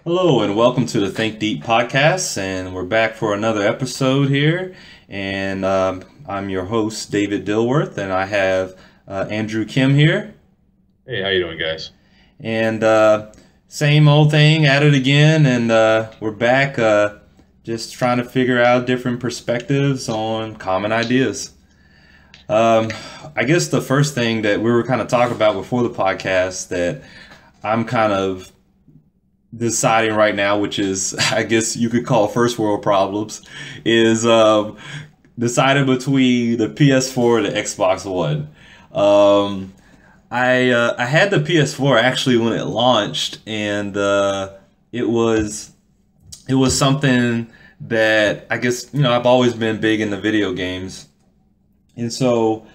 Hello and welcome to the ThinkDeep podcast, and we're back for another episode here. And I'm your host, David Dilworth, and I have Andrew Kim here. Hey, how you doing, guys? And same old thing, at it again, and we're back just trying to figure out different perspectives on common ideas. Um, I guess the first thing that we were kind of talking about before the podcast that I'm kind of deciding right now, which is, I guess you could call first world problems, is deciding between the PS4 and the Xbox One. Um, I had the PS4 actually when it launched, and it was it was something that I guess I've always been big into video games, and so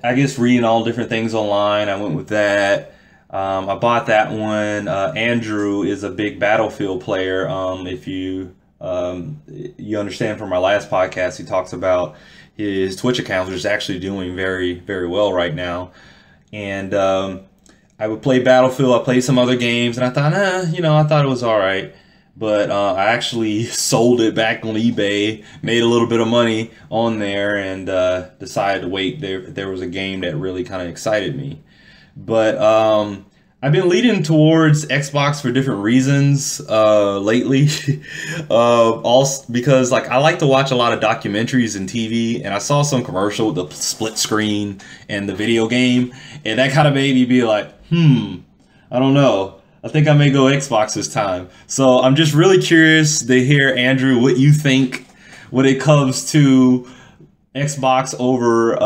I guess reading all different things online, I went with that. I bought that one. Andrew is a big Battlefield player. If you understand from our last podcast, he talks about his Twitch account, which is actually doing very, very well right now. And I would play Battlefield. I played some other games, and I thought, I thought it was all right. But I actually sold it back on eBay, made a little bit of money on there, and decided to wait. There was a game that really kind of excited me. But I've been leaning towards Xbox for different reasons lately. Also because like I like to watch a lot of documentaries and TV, and I saw some commercial with the split screen and the video game, and that kind of made me be like, I don't know. I think I may go Xbox this time. So I'm just really curious to hear, Andrew, what you think when it comes to Xbox over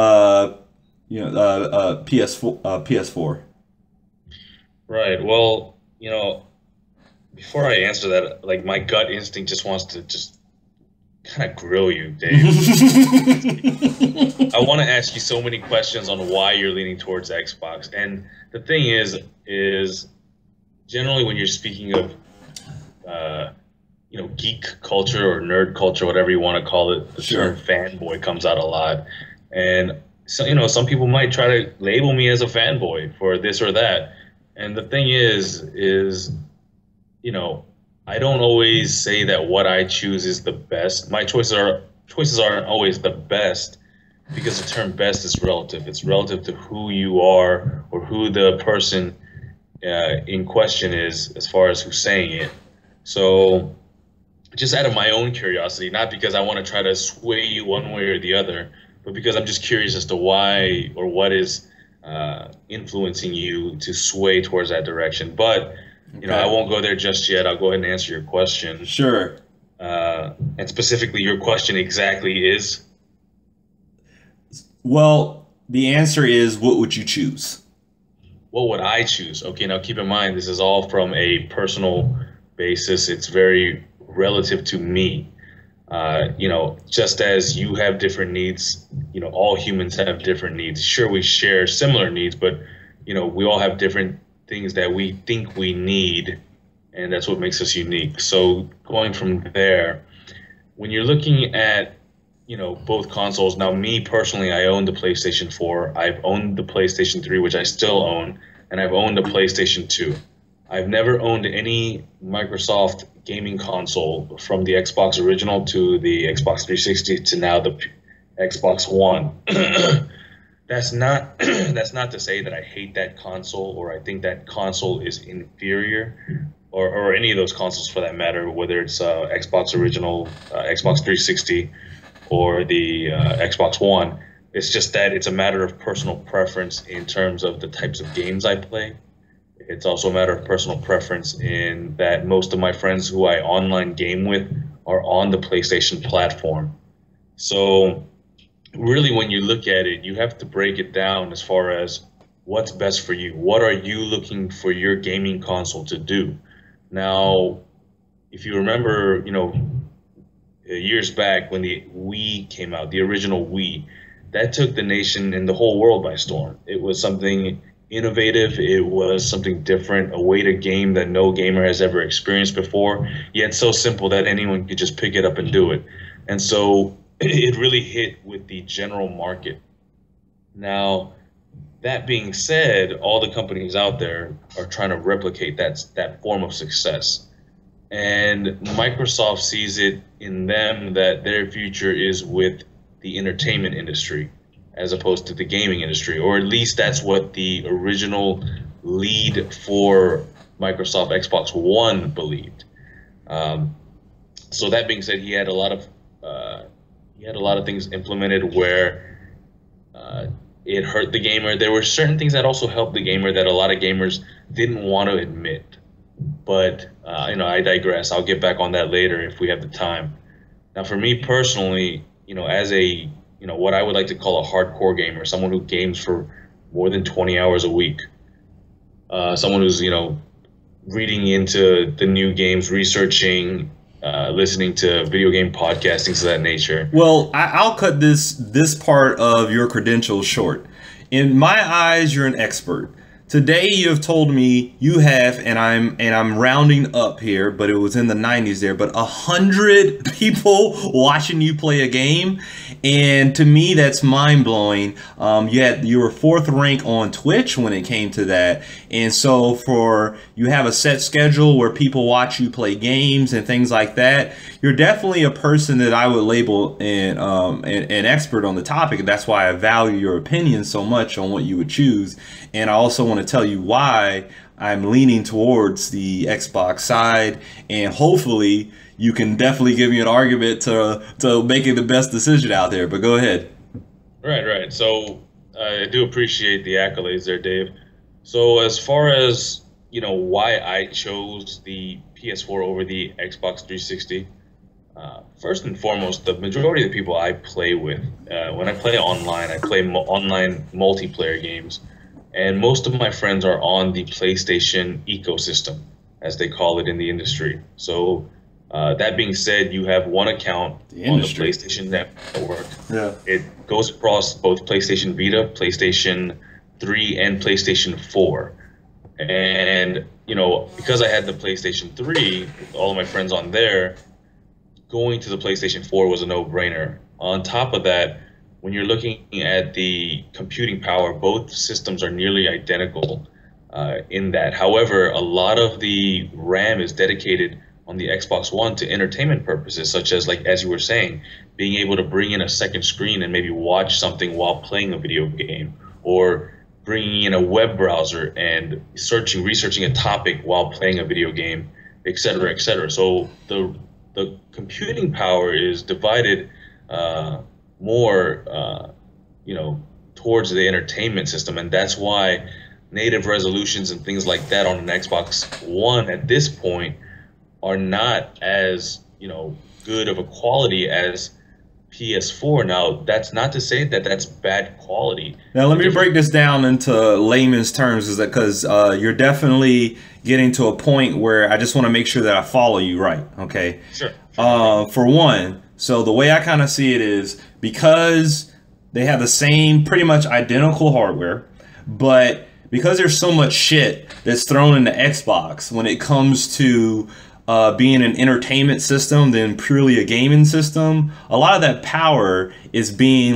PS4. PS4. Right. Well, before I answer that, like my gut instinct just wants to just kind of grill you, Dave. I want to ask you so many questions on why you're leaning towards Xbox. And the thing is generally when you're speaking of, geek culture or nerd culture, whatever you want to call it, the Sure. term fanboy comes out a lot. And so, some people might try to label me as a fanboy for this or that. And the thing is, I don't always say that what I choose is the best. My choices aren't always the best because the term best is relative. It's relative to who you are or who the person in question is as far as who's saying it. So just out of my own curiosity, not because I want to try to sway you one way or the other, but because I'm just curious as to why or what is influencing you to sway towards that direction. But I Okay. won't go there just yet. I'll go ahead and answer your question. Sure. And specifically, your question exactly is, Well, the answer is, what would you choose? what would I choose? Okay, now keep in mind, this is all from a personal basis. It's very relative to me. Just as you have different needs, all humans have different needs. Sure, we share similar needs, but, we all have different things that we think we need, and that's what makes us unique. So going from there, when you're looking at, both consoles, now me personally, I own the PlayStation 4. I've owned the PlayStation 3, which I still own, and I've owned the PlayStation 2. I've never owned any Microsoft gaming console from the Xbox original to the Xbox 360 to now the Xbox One. That's not to say that I hate that console or I think that console is inferior or any of those consoles for that matter, whether it's Xbox original, Xbox 360, or the Xbox One. It's just that it's a matter of personal preference in terms of the types of games I play. It's also a matter of personal preference in that most of my friends who I online game with are on the PlayStation platform. So really, when you look at it, you have to break it down as far as what's best for you. What are you looking for your gaming console to do? Now, if you remember, years back when the Wii came out, the original Wii, that took the nation and the whole world by storm. It was something innovative. It was something different, a way to game that no gamer has ever experienced before, yet so simple that anyone could just pick it up and do it. And so it really hit with the general market. Now, That being said, all the companies out there are trying to replicate that form of success. And Microsoft sees it in them that their future is with the entertainment industry as opposed to the gaming industry, or at least that's what the original lead for Microsoft Xbox One believed. Um, so that being said, he had a lot of things implemented where uh, it hurt the gamer. There were certain things that also helped the gamer that a lot of gamers didn't want to admit. But I digress. I'll get back on that later if we have the time. Now, for me personally, as a what I would like to call a hardcore gamer, someone who games for more than 20 hours a week, someone who's reading into the new games, researching, listening to video game podcasts, things of that nature. Well, I'll cut this part of your credentials short. In my eyes, you're an expert. Today you have told me you have, and I'm rounding up here, but it was in the 90s there, but 100 people watching you play a game, and to me that's mind blowing. You were fourth rank on Twitch when it came to that, and so you have a set schedule where people watch you play games and things like that. You're definitely a person that I would label an expert on the topic, and that's why I value your opinion so much on what you would choose. And I also want to tell you why I'm leaning towards the Xbox side, and hopefully you can definitely give me an argument to making the best decision out there. But go ahead. Right. So I do appreciate the accolades there, Dave. So as far as why I chose the PS4 over the Xbox 360, first and foremost, the majority of the people I play with, when I play online, I play online multiplayer games. And most of my friends are on the PlayStation ecosystem, as they call it in the industry. So that being said, you have one account on the PlayStation Network. Yeah. It goes across both PlayStation Vita, PlayStation 3, and PlayStation 4. And, because I had the PlayStation 3, with all of my friends on there, going to the PlayStation 4 was a no-brainer. On top of that, when you're looking at the computing power, both systems are nearly identical in that. However, a lot of the RAM is dedicated on the Xbox One to entertainment purposes, such as, like as you were saying, being able to bring in a second screen and maybe watch something while playing a video game, or bringing in a web browser and researching a topic while playing a video game, et cetera, et cetera. So the computing power is divided more towards the entertainment system, and that's why native resolutions and things like that on an Xbox One at this point are not as good of a quality as PS4. Now, that's not to say that that's bad quality. Now, let me break this down into layman's terms, is that because you're definitely getting to a point where I just want to make sure that I follow you right. Okay. Sure. For one, so the way I kind of see it is, because they have the same pretty much identical hardware, but because there's so much shit that's thrown into Xbox when it comes to being an entertainment system than purely a gaming system, a lot of that power is being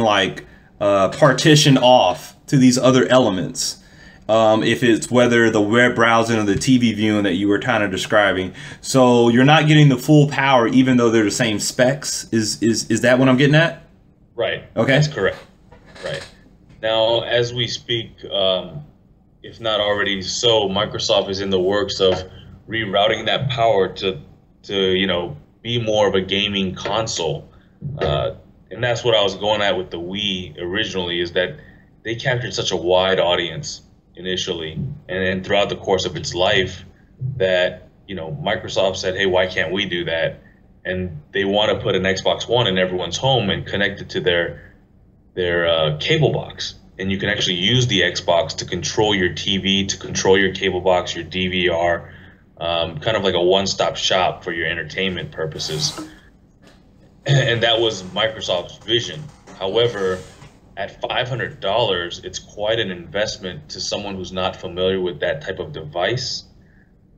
partitioned off to these other elements. If it's whether the web browsing or the TV viewing that you were kind of describing. So you're not getting the full power even though they're the same specs. Is that what I'm getting at? Right. Okay. That's correct. Right. Now, as we speak, if not already so, Microsoft is in the works of rerouting that power to be more of a gaming console. And that's what I was going at with the Wii originally, is that they captured such a wide audience initially, and then throughout the course of its life, that Microsoft said, hey, why can't we do that? And they want to put an Xbox One in everyone's home and connect it to their cable box, and you can actually use the Xbox to control your TV, to control your cable box, your DVR, kind of like a one-stop shop for your entertainment purposes. And that was Microsoft's vision. However, at $500, it's quite an investment to someone who's not familiar with that type of device.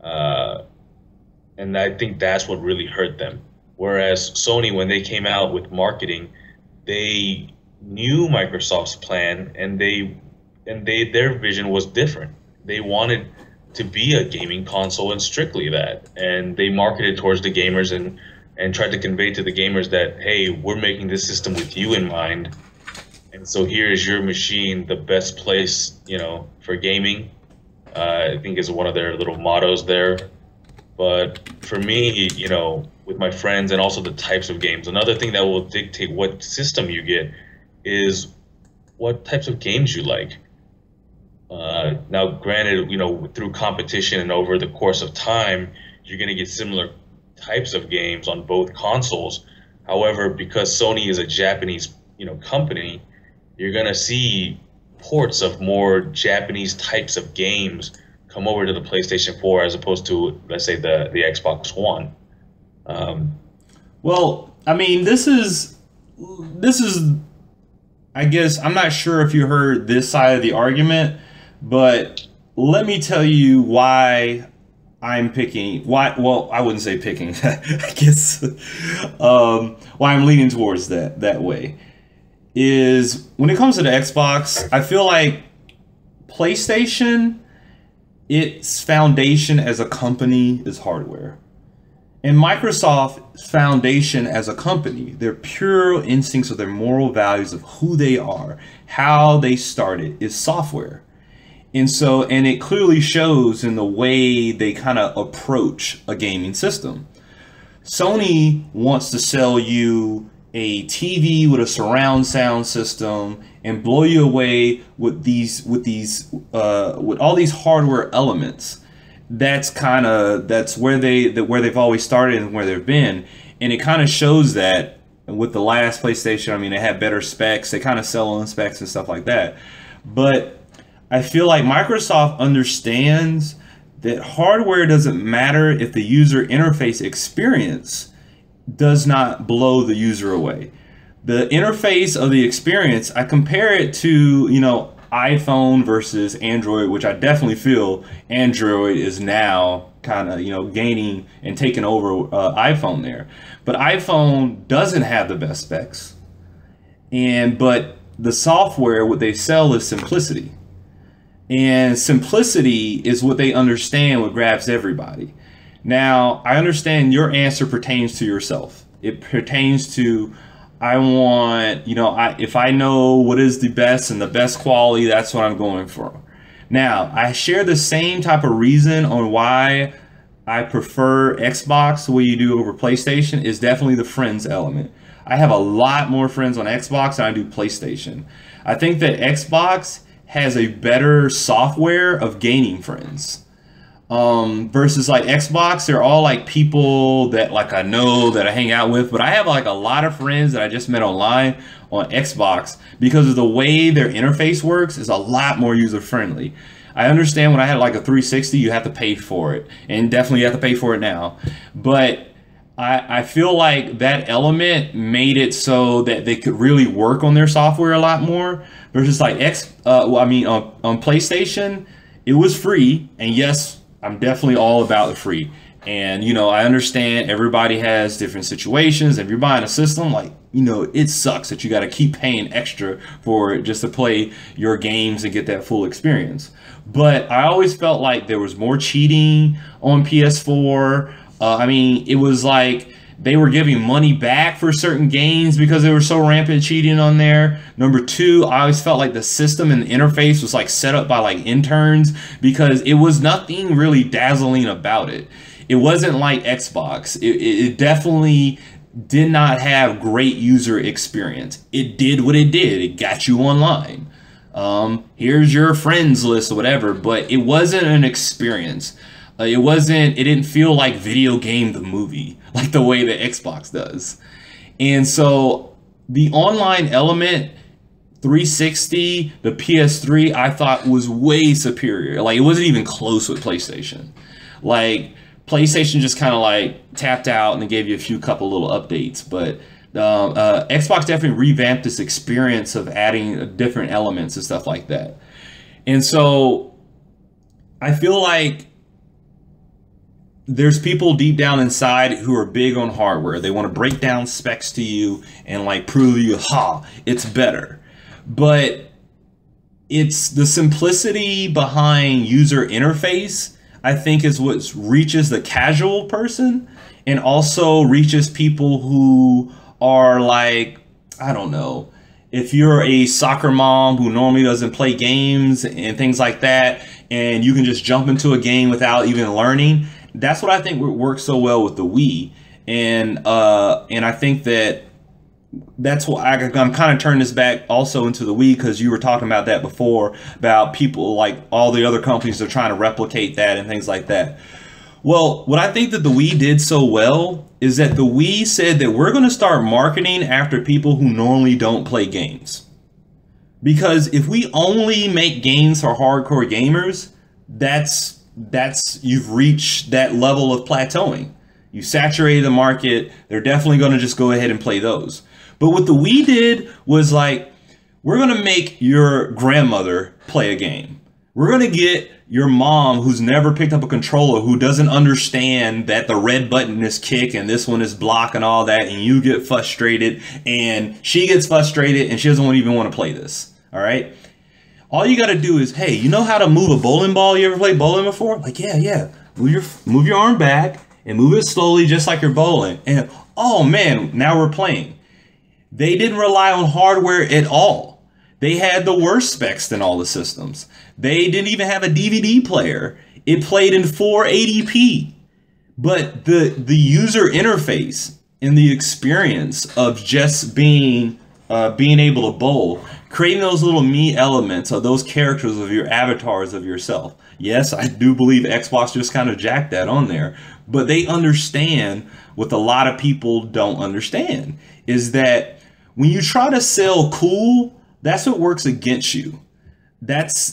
And I think that's what really hurt them. Whereas Sony, when they came out with marketing, they knew Microsoft's plan, and they and their vision was different. They wanted to be a gaming console and strictly that, and they marketed towards the gamers and tried to convey to the gamers that, hey, we're making this system with you in mind, and so here is your machine, the best place, for gaming. I think is one of their little mottos there. But for me, with my friends and also the types of games, another thing that will dictate what system you get is what types of games you like. Now, granted, through competition and over the course of time, you're going to get similar types of games on both consoles. However, because Sony is a Japanese, company, you're going to see ports of more Japanese types of games come over to the PlayStation 4 as opposed to, let's say, the Xbox One. Well, I mean, this is, I guess, I'm not sure if you heard this side of the argument, but let me tell you why I'm picking, well, I wouldn't say picking, I guess, why I'm leaning towards that way is when it comes to the Xbox, I feel like PlayStation, its foundation as a company is hardware. And Microsoft's foundation as a company, their pure instincts or their moral values of who they are, how they started, is software. And so, and it clearly shows in the way they kind of approach a gaming system. Sony wants to sell you a TV with a surround sound system and blow you away with all these hardware elements. That's where they've always started and where they've been, and it kind of shows that with the last PlayStation. I mean, they had better specs, they kind of sell on specs and stuff like that, but I feel like Microsoft understands that hardware doesn't matter if the user interface experience does not blow the user away. The interface of the experience, I compare it to, iPhone versus Android, which I definitely feel Android is now kind of, gaining and taking over iPhone there. But iPhone doesn't have the best specs. But the software, what they sell is simplicity. And simplicity is what they understand, what grabs everybody. Now, I understand your answer pertains to yourself. It pertains to, I want, if I know what is the best and the best quality, that's what I'm going for. Now, I share the same type of reason on why I prefer Xbox the way you do over PlayStation is definitely the friends element. I have a lot more friends on Xbox than I do PlayStation. I think that Xbox has a better software of gaining friends. Versus like Xbox, they're all like people that like I know that I hang out with, but I have like a lot of friends that I just met online on Xbox because of the way their interface works is a lot more user friendly. I understand when I had like a 360, you have to pay for it, and definitely you have to pay for it now. But I feel like that element made it so that they could really work on their software a lot more versus like on PlayStation, it was free, and yes, I'm definitely all about the free. And, I understand everybody has different situations. If you're buying a system, like, it sucks that you got to keep paying extra for it just to play your games and get that full experience. But I always felt like there was more cheating on PS4. It was like they were giving money back for certain games because they were so rampant cheating on there. Number two, I always felt like the system and the interface was like set up by like interns because it was nothing really dazzling about it. It wasn't like Xbox. It definitely did not have great user experience. It did what it did. It got you online. Here's your friends list or whatever, but it wasn't an experience. It didn't feel like Video Game the Movie, like the way that Xbox does. And so the online element, 360, the PS3, I thought was way superior. Like, it wasn't even close with PlayStation. Like, PlayStation just kind of like tapped out and they gave you a couple little updates. But Xbox definitely revamped this experience of adding different elements and stuff like that. And so I feel like there's people deep down inside who are big on hardware. They want to break down specs to you and like prove you, it's better. But it's the simplicity behind user interface, I think, is what reaches the casual person and also reaches people who are like, I don't know, if you're a soccer mom who normally doesn't play games and things like that, and you can just jump into a game without even learning. That's what I think works so well with the Wii. And I think that's why I'm kind of turning this back also into the Wii, because you were talking about that before, about people like all the other companies are trying to replicate that and things like that. Well, what I think that the Wii did so well is that the Wii said that we're going to start marketing after people who normally don't play games. Because if we only make games for hardcore gamers, that's you've reached that level of plateauing. You saturated the market. They're definitely going to just go ahead and play those. But what the Wii did was like, we're going to make your grandmother play a game. We're going to get your mom who's never picked up a controller, who doesn't understand that the red button is kick and this one is block and all that, and you get frustrated and she gets frustrated and she doesn't even want to play this. All right. All you got to do is, hey, you know how to move a bowling ball? You ever played bowling before? Like, yeah. Move your arm back and move it slowly, just like you're bowling. And oh man, now we're playing. They didn't rely on hardware at all. They had the worst specs than all the systems. They didn't even have a DVD player. It played in 480p. But the user interface and the experience of just being able to bowl, creating those little me elements of those characters of your avatars of yourself. Yes, I do believe Xbox just kind of jacked that on there. But they understand what a lot of people don't understand, is that when you try to sell cool, that's what works against you. That's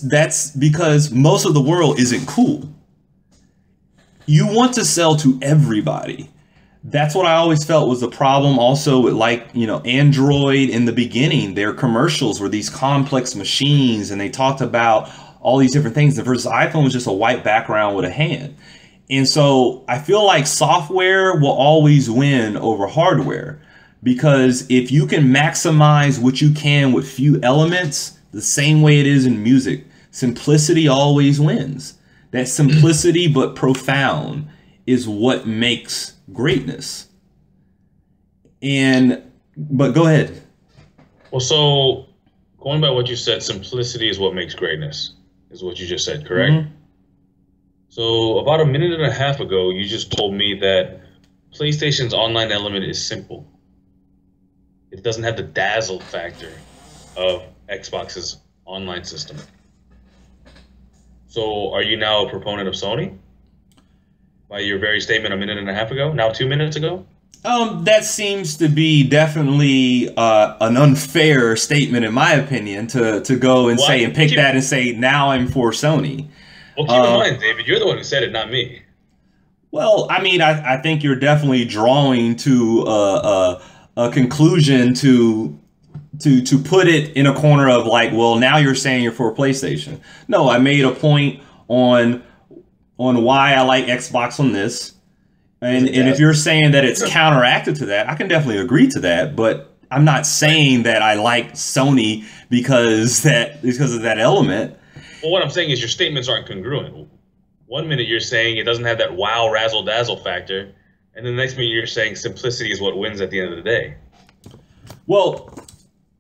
because most of the world isn't cool. You want to sell to everybody. That's what I always felt was the problem also with, like, you know, Android in the beginning. Their commercials were these complex machines and they talked about all these different things. The first iPhone was just a white background with a hand. And so I feel like software will always win over hardware, because if you can maximize what you can with few elements, the same way it is in music, simplicity always wins. That simplicity but profound is what makes greatness. But go ahead. Well, so going by what you said, simplicity is what makes greatness, is what you just said, correct? Mm-hmm. So about a minute and a half ago, you just told me that PlayStation's online element is simple. It doesn't have the dazzle factor of Xbox's online system. So are you now a proponent of Sony? By your very statement a minute and a half ago? Now 2 minutes ago? That seems to be definitely an unfair statement, in my opinion, to go and say and pick that and say, now I'm for Sony. Well, keep in mind, David, you're the one who said it, not me. Well, I mean, I think you're definitely drawing to a conclusion to put it in a corner of like, well, now you're saying you're for PlayStation. No, I made a point on why I like Xbox on this. And if you're saying that it's counteracted to that, I can definitely agree to that. But I'm not saying that I like Sony because of that element. Well, what I'm saying is your statements aren't congruent. 1 minute you're saying it doesn't have that wow, razzle dazzle factor, and the next minute you're saying simplicity is what wins at the end of the day. Well,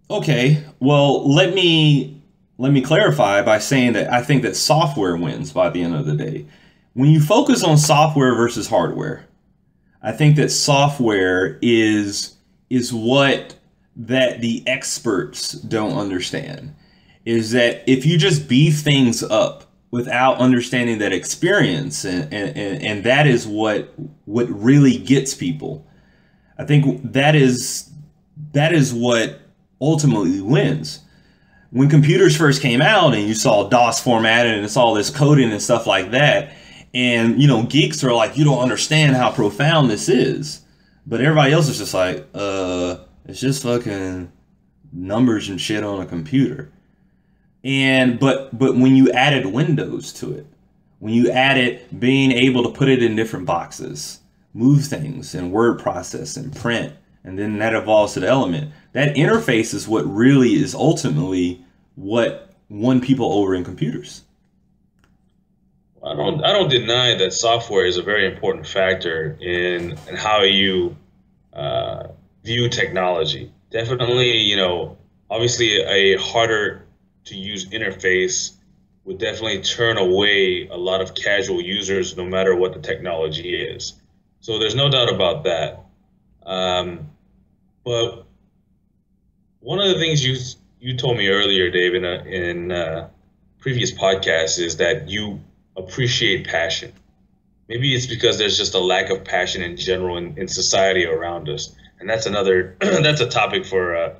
okay. Well, let me clarify by saying that I think that software wins by the end of the day. When you focus on software versus hardware, I think that software is what that the experts don't understand. Is that if you just beef things up without understanding that experience, and that is what really gets people. I think that is what ultimately wins. When computers first came out and you saw DOS formatted and it's all this coding and stuff like that, and you know, geeks are like, you don't understand how profound this is, but everybody else is just like, it's just fucking numbers and shit on a computer. But when you added Windows to it, when you added being able to put it in different boxes, move things and word process and print, and then that evolves to the element, that interface is what really is ultimately what won people over in computers. I don't deny that software is a very important factor in how you view technology. Definitely, obviously a harder to use interface would definitely turn away a lot of casual users no matter what the technology is. So there's no doubt about that. But one of the things you told me earlier, Dave, in previous podcasts, is that you appreciate passion. Maybe it's because there's just a lack of passion in general in society around us, and that's another that's a topic for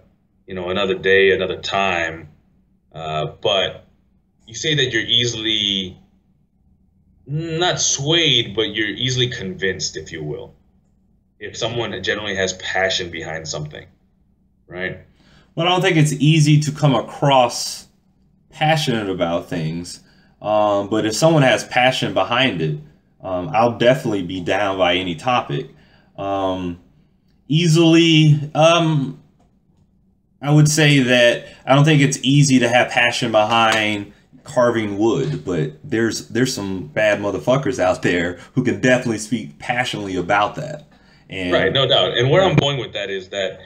another day, another time. But you say that you're easily not swayed, but you're easily convinced, if you will, if someone generally has passion behind something, right? Well, I don't think it's easy to come across passionate about things, but if someone has passion behind it, I'll definitely be down by any topic. Easily, I would say that I don't think it's easy to have passion behind carving wood, but there's some bad motherfuckers out there who can definitely speak passionately about that. And right, no doubt. And where I'm going with that is that,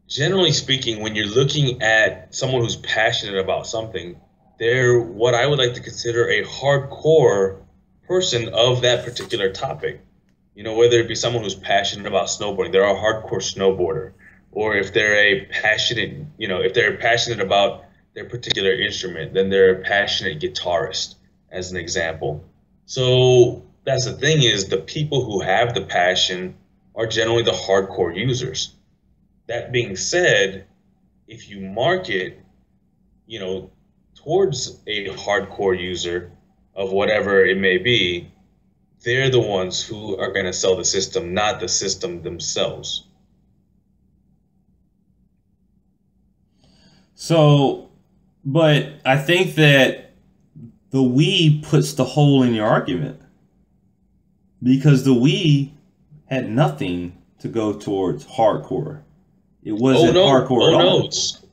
generally speaking, when you're looking at someone who's passionate about something, they're what I would like to consider a hardcore person of that particular topic. Whether it be someone who's passionate about snowboarding, they're a hardcore snowboarder, or if they're if they're passionate about their particular instrument, then they're a passionate guitarist, as an example. So that's the thing, is the people who have the passion are generally the hardcore users. That being said, if you market, towards a hardcore user of whatever it may be, they're the ones who are going to sell the system, not the system themselves. So, but I think that the Wii puts the hole in your argument, because the Wii had nothing to go towards hardcore. It wasn't hardcore at all. No.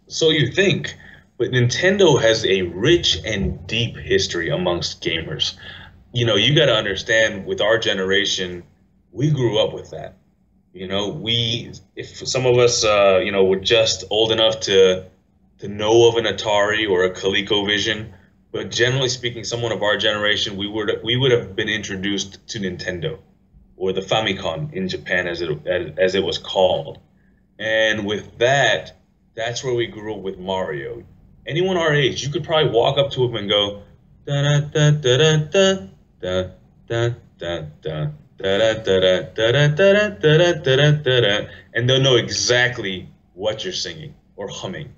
So you think, but Nintendo has a rich and deep history amongst gamers. You got to understand, with our generation, we grew up with that. If some of us, were just old enough to know of an Atari or a ColecoVision, but generally speaking, someone of our generation, we would have been introduced to Nintendo, or the Famicom in Japan, as it was called. And with that, that's where we grew up with Mario. Anyone our age, you could probably walk up to him and go, da da da da da da da da da da da da da da, and they'll know exactly what you're singing or humming.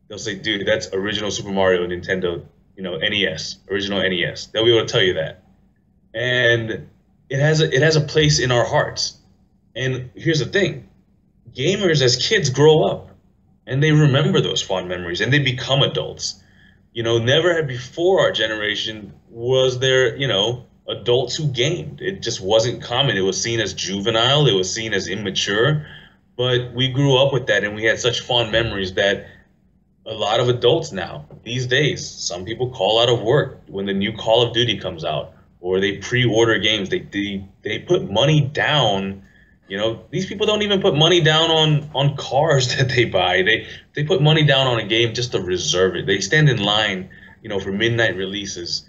They'll say, "Dude, that's original Super Mario Nintendo, NES, original NES." They'll be able to tell you that, and it has a place in our hearts. And here's the thing: gamers as kids grow up, and they remember those fond memories, and they become adults. Never before our generation was there, adults who gamed. It just wasn't common. It was seen as juvenile. It was seen as immature. But we grew up with that, and we had such fond memories that a lot of adults now, these days, some people call out of work when the new Call of Duty comes out, or they pre-order games. They put money down. These people don't even put money down on cars that they buy. They put money down on a game just to reserve it. They stand in line, for midnight releases,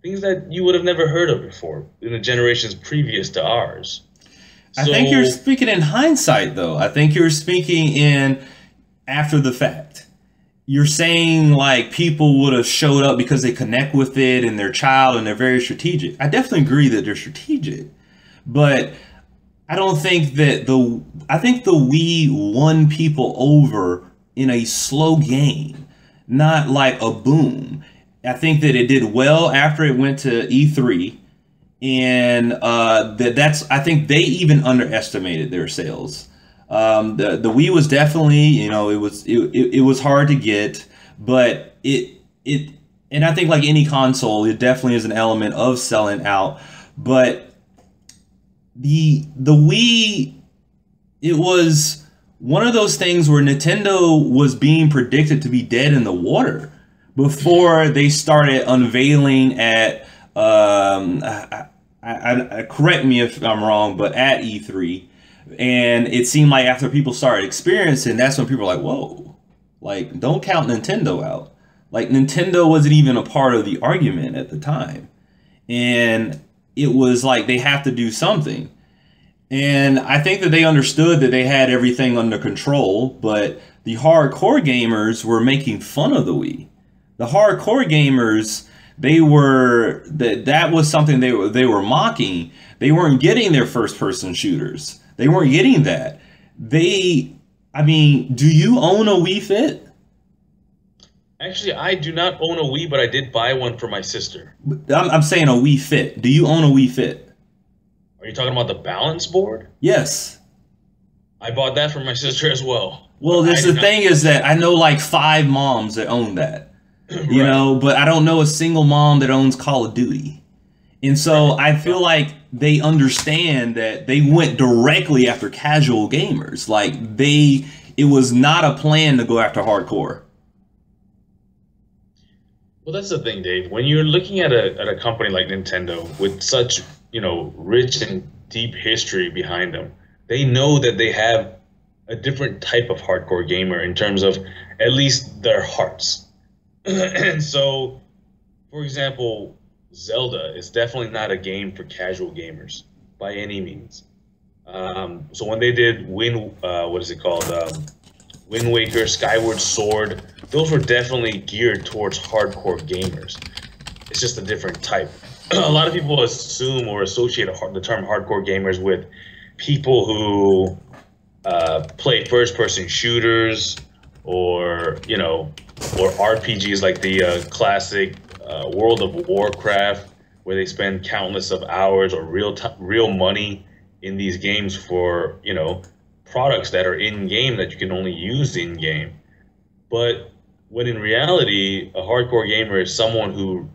things that you would have never heard of before in the generations previous to ours. I think you're speaking in hindsight, though. I think you're speaking in after the fact. You're saying like people would have showed up because they connect with it and their child, and they're very strategic. I definitely agree that they're strategic, but I don't think that I think the Wii won people over in a slow game, not like a boom. I think that it did well after it went to E3, and I think they even underestimated their sales. The Wii was definitely, it was hard to get, but and I think like any console, it definitely is an element of selling out. But the Wii, it was one of those things where Nintendo was being predicted to be dead in the water before they started unveiling at correct me if I'm wrong, but at E3, and it seemed like after people started experiencing, that's when people were like, whoa, like don't count Nintendo out. Like Nintendo wasn't even a part of the argument at the time, and it was like they have to do something. And I think that they understood that they had everything under control, but the hardcore gamers were making fun of the Wii. The hardcore gamers, that was something they were mocking. They weren't getting their first person shooters. They weren't getting that. I mean, do you own a Wii Fit? Actually, I do not own a Wii, but I did buy one for my sister. I'm saying a Wii Fit. Do you own a Wii Fit? Are you talking about the balance board? Yes. I bought that for my sister as well. Well, the thing is that I know like 5 moms that own that, you know, but I don't know a single mom that owns Call of Duty. And so I feel like they understand that they went directly after casual gamers. Like it was not a plan to go after hardcore. Well, that's the thing, Dave. When you're looking at a company like Nintendo with such, rich and deep history behind them, they know that they have a different type of hardcore gamer in terms of at least their hearts. And so, for example, Zelda is definitely not a game for casual gamers by any means. So when they did Wind Waker, Skyward Sword, those were definitely geared towards hardcore gamers. It's just a different type. A lot of people assume or associate the term hardcore gamers with people who play first-person shooters or RPGs like the classic World of Warcraft, where they spend countless of hours or real money in these games for products that are in game that you can only use in game. But when in reality, a hardcore gamer is someone who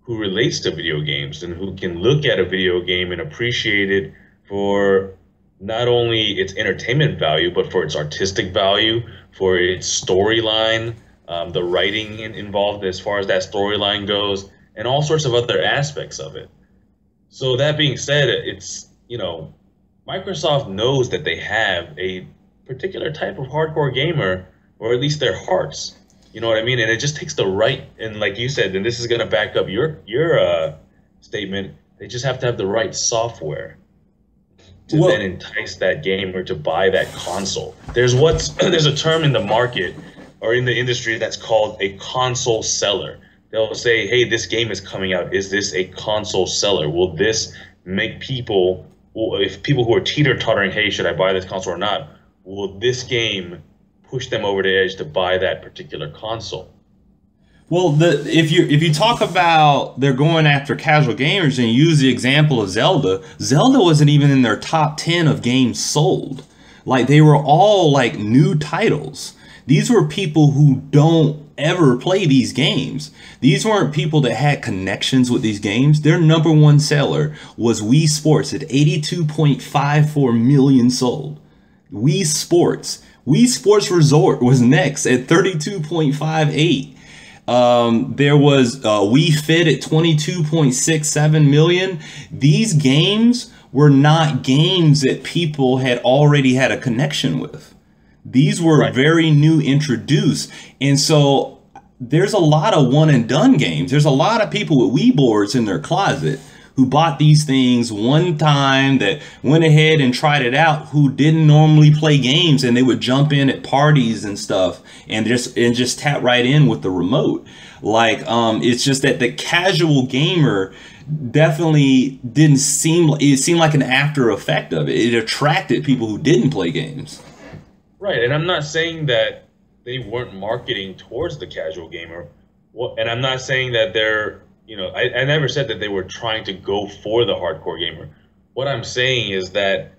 relates to video games and who can look at a video game and appreciate it for not only its entertainment value, but for its artistic value, for its storyline, the writing involved as far as that storyline goes, and all sorts of other aspects of it. So that being said, it's, Microsoft knows that they have a particular type of hardcore gamer, or at least their hearts. You know what I mean? And it just takes the right, and like you said, and this is going to back up your statement, they just have to have the right software to then entice that gamer to buy that console. There's a term in the market or in the industry that's called a console seller. They'll say, hey, this game is coming out. Is this a console seller? Will this make people, if people who are teeter-tottering, hey, should I buy this console or not, will this game push them over the edge to buy that particular console? Well, if you talk about they're going after casual gamers and use the example of Zelda wasn't even in their top 10 of games sold. Like, they were all like new titles. These were people who don't ever play these games. These weren't people that had connections with these games. Their number one seller was Wii Sports at 82.54 million sold. Wii Sports Resort was next at 32.58. There was Wii Fit at 22.67 million. These games were not games that people had already had a connection with. These were very new introduced. And so there's a lot of one and done games. There's a lot of people with Wii boards in their closet who bought these things one time, that went ahead and tried it out, who didn't normally play games, and they would jump in at parties and stuff and just tap right in with the remote. Like, it's just that the casual gamer definitely didn't seem, it seemed like an after effect of it. It attracted people who didn't play games. Right, and I'm not saying that they weren't marketing towards the casual gamer. And I'm not saying that they're, I never said that they were trying to go for the hardcore gamer. What I'm saying is that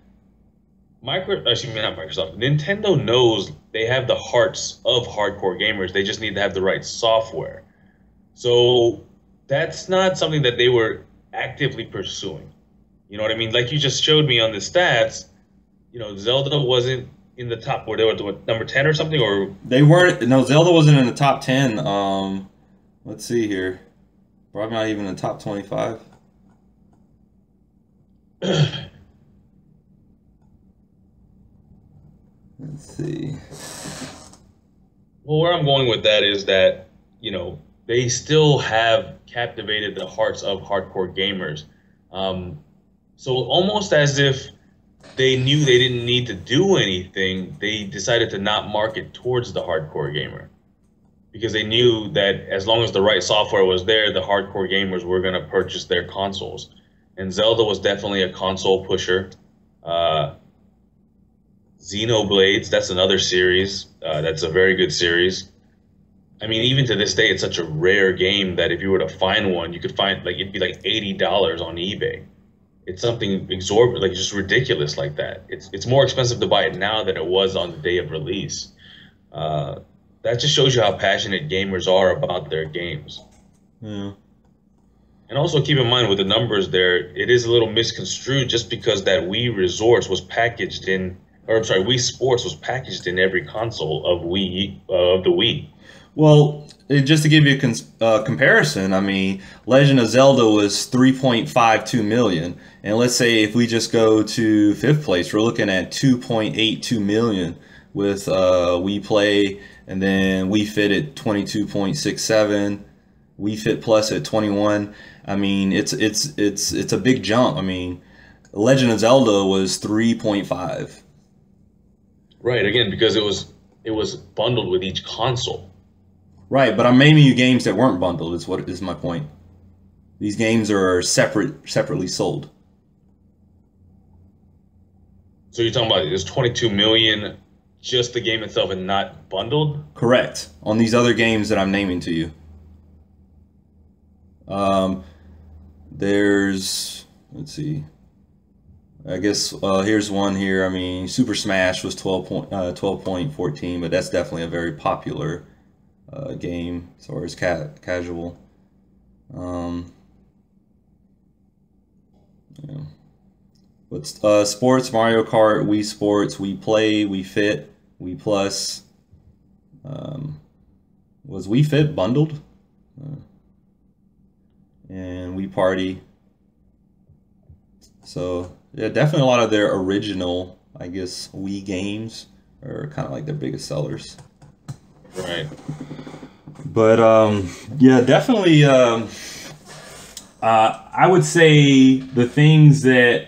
Nintendo knows they have the hearts of hardcore gamers. They just need to have the right software. So that's not something that they were actively pursuing. You know what I mean? Like you just showed me on the stats, Zelda wasn't in the top, where they were what, number 10 or something, or They weren't. No, Zelda wasn't in the top 10. Let's see here. Probably not even in the top 25. Let's see. well, where I'm going with that is that they still have captivated the hearts of hardcore gamers. So almost as if they knew they didn't need to do anything, they decided to not market towards the hardcore gamer because they knew that as long as the right software was there, the hardcore gamers were going to purchase their consoles. And Zelda was definitely a console pusher. Xenoblades, that's another series. That's a very good series. I mean, even to this day, it's such a rare game that if you were to find one, you could find it'd be like $80 on eBay. It's something exorbitant, like just ridiculous like that. It's more expensive to buy it now than it was on the day of release. That just shows you how passionate gamers are about their games. Yeah. And also keep in mind with the numbers there, it is a little misconstrued just because that Wii Resorts was packaged in, or I'm sorry, Wii Sports was packaged in every console of the Wii. Well, just to give you a comparison, I mean, Legend of Zelda was 3.52 million, and let's say if we just go to 5th place, we're looking at 2.82 million with Wii Play, and then Wii Fit at 22.67, Wii Fit Plus at 21. I mean, it's a big jump. I mean, Legend of Zelda was 3.5. Right, again, because it was bundled with each console. Right, but I'm naming you games that weren't bundled. Is what is my point. These games are separately sold. So you're talking about there's 22 million just the game itself and not bundled? Correct. On these other games that I'm naming to you. Let's see. I guess here's one here. I mean, Super Smash was 12.14, but that's definitely a very popular game as far as casual. Yeah. But sports, Mario Kart, Wii Sports, Wii Play, Wii Fit, Wii Plus. Was Wii Fit bundled? And Wii Party. So yeah, definitely a lot of their original, I guess, Wii games are kind of like their biggest sellers. Right. But yeah, definitely. I would say the things that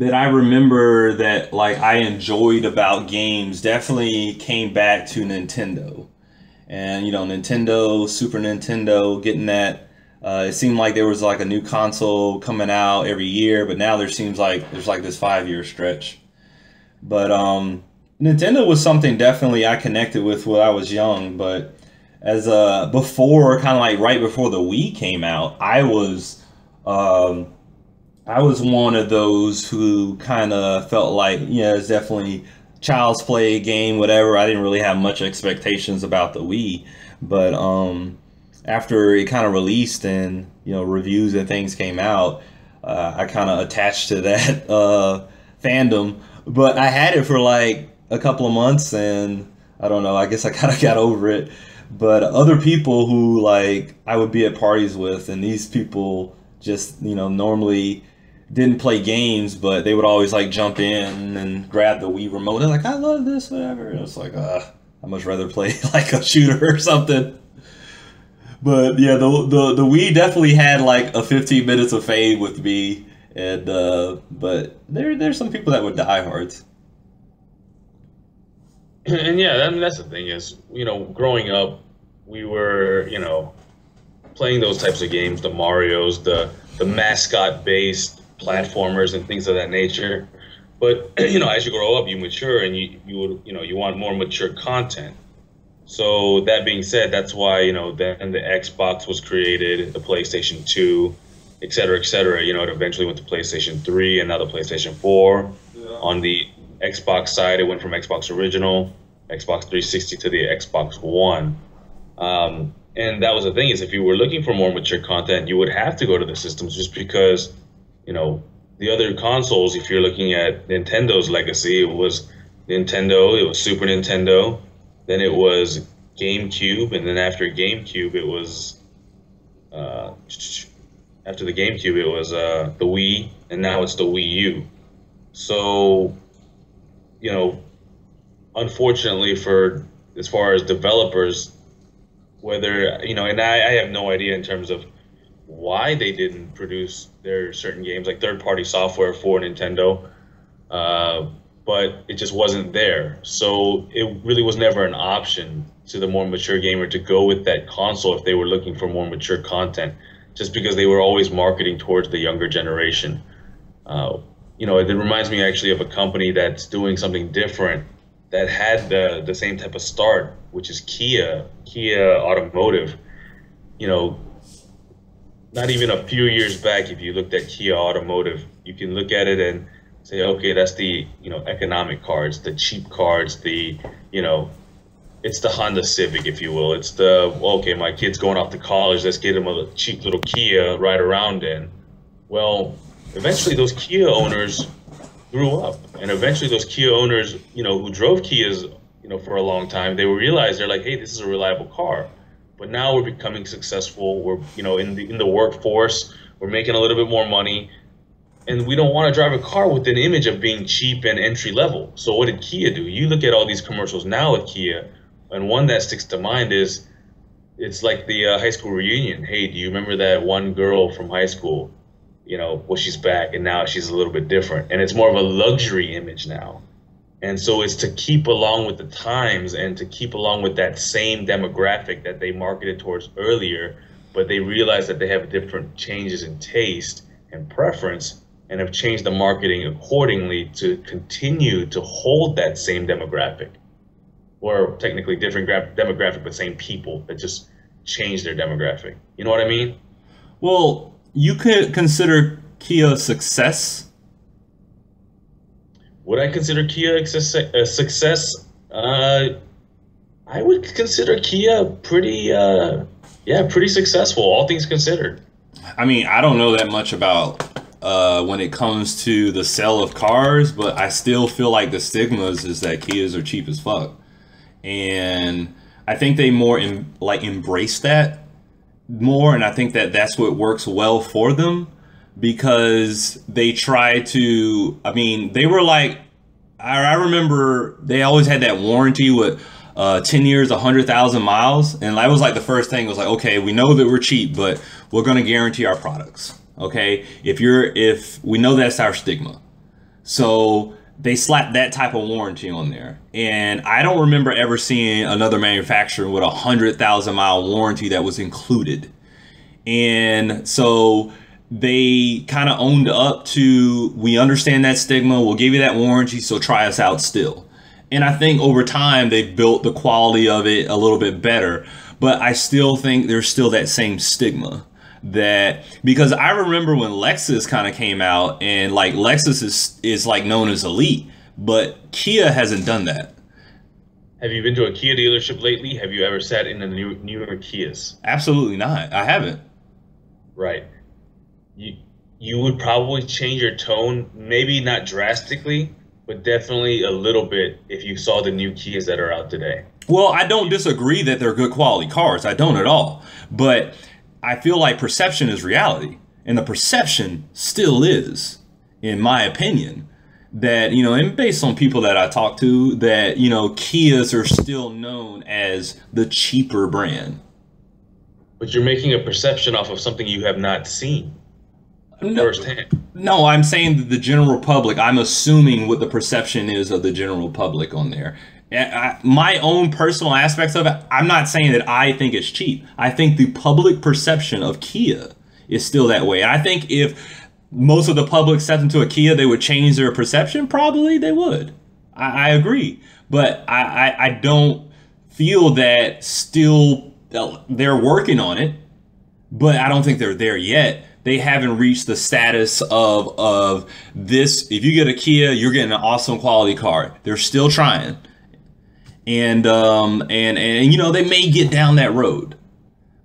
I remember that like I enjoyed about games definitely came back to Nintendo, and Nintendo, Super Nintendo, getting that. It seemed like there was like a new console coming out every year, but now there seems like there's like this 5-year stretch. But Nintendo was something definitely I connected with when I was young, but as before, kind of like right before the Wii came out, I was one of those who kind of felt like, yeah, it's definitely child's play game, whatever. I didn't really have much expectations about the Wii, but after it kind of released and reviews and things came out, I kind of attached to that fandom. But I had it for like a couple of months, and I don't know, I guess I kind of got over it. But other people who like I would be at parties with, and these people just normally didn't play games, but they would always like jump in and grab the Wii remote. They're like, I love this, whatever. And it's like, I'd much rather play like a shooter or something. But yeah, the Wii definitely had like a 15 minutes of fame with me, and but there's some people that would die hard. And yeah, I mean, that's the thing is, growing up, we were, playing those types of games, the Marios, the mascot-based platformers and things of that nature. But, as you grow up, you mature and you would, you want more mature content. So that being said, that's why, then the Xbox was created, the PlayStation 2, et cetera, et cetera. It eventually went to PlayStation 3 and now the PlayStation 4. Yeah. On the Xbox side, it went from Xbox Original, Xbox 360 to the Xbox One. And that was the thing is if you were looking for more mature content, you would have to go to the systems just because, the other consoles, if you're looking at Nintendo's legacy, it was Nintendo, it was Super Nintendo, then it was GameCube, and then after GameCube, it was uh, after the GameCube, it was the Wii, and now it's the Wii U. So, you know, unfortunately for as far as developers, whether and I have no idea in terms of why they didn't produce their certain games like third-party software for Nintendo, uh, but it just wasn't there. So it really was never an option to the more mature gamer to go with that console if they were looking for more mature content, just because they were always marketing towards the younger generation. It reminds me actually of a company that's doing something different that had the same type of start, which is Kia Automotive. You know, not even a few years back, if you looked at Kia Automotive, you can look at it and say, okay, that's the economic cars, the cheap cars, it's the Honda Civic, if you will. It's okay, my kid's going off to college, let's get him a cheap little Kia ride around in. Well, eventually those Kia owners grew up, and eventually those Kia owners, who drove Kias, for a long time, they realized they're like, hey, this is a reliable car. But now we're becoming successful. We're, in the workforce. We're making a little bit more money, and we don't want to drive a car with an image of being cheap and entry level. So what did Kia do? You look at all these commercials now with Kia, and one that sticks to mind is, it's like the high school reunion. Hey, do you remember that one girl from high school? Well, she's back, and now she's a little bit different, and it's more of a luxury image now. And so it's to keep along with the times and to keep along with that same demographic that they marketed towards earlier, but they realize that they have different changes in taste and preference and have changed the marketing accordingly to continue to hold that same demographic, or technically different demographic, but same people that just change their demographic. You know what I mean? Well, you could consider Kia a success. Would I consider Kia a success? I would consider Kia pretty successful, all things considered. I mean, I don't know that much about when it comes to the sale of cars, but I still feel like the stigmas is that Kias are cheap as fuck. And I think they more embrace that more, and I think that that's what works well for them, because they try to, they were like, I remember they always had that warranty with 10 years, 100,000 miles. And that was like the first thing was like, okay, we know that we're cheap, but we're going to guarantee our products. Okay. If we know that's our stigma. So they slapped that type of warranty on there. And I don't remember ever seeing another manufacturer with 100,000 mile warranty that was included. And so they kind of owned up to, we understand that stigma, we'll give you that warranty, so try us out still. And I think over time they've built the quality of it a little bit better, but I still think there's still that same stigma. That, because I remember when Lexus kind of came out, and like Lexus is like known as elite, but Kia hasn't done that. Have you been to a Kia dealership lately? Have you ever sat in the newer Kias? Absolutely not. I haven't. Right. You would probably change your tone, maybe not drastically, but definitely a little bit if you saw the new Kias that are out today. Well, I don't disagree that they're good quality cars. I don't at all. But I feel like perception is reality. And the perception still is, in my opinion, that, and based on people that I talk to, that, Kias are still known as the cheaper brand. But you're making a perception off of something you have not seen. No, I'm saying that the general public, I'm assuming what the perception is of the general public on there. My own personal aspects of it, I'm not saying that I think it's cheap. I think the public perception of Kia is still that way. And I think if most of the public stepped into a Kia, they would change their perception. Probably they would. I agree. But I don't feel that still they're working on it. But I don't think they're there yet. They haven't reached the status of this. If you get a Kia, you're getting an awesome quality car. They're still trying. And they may get down that road.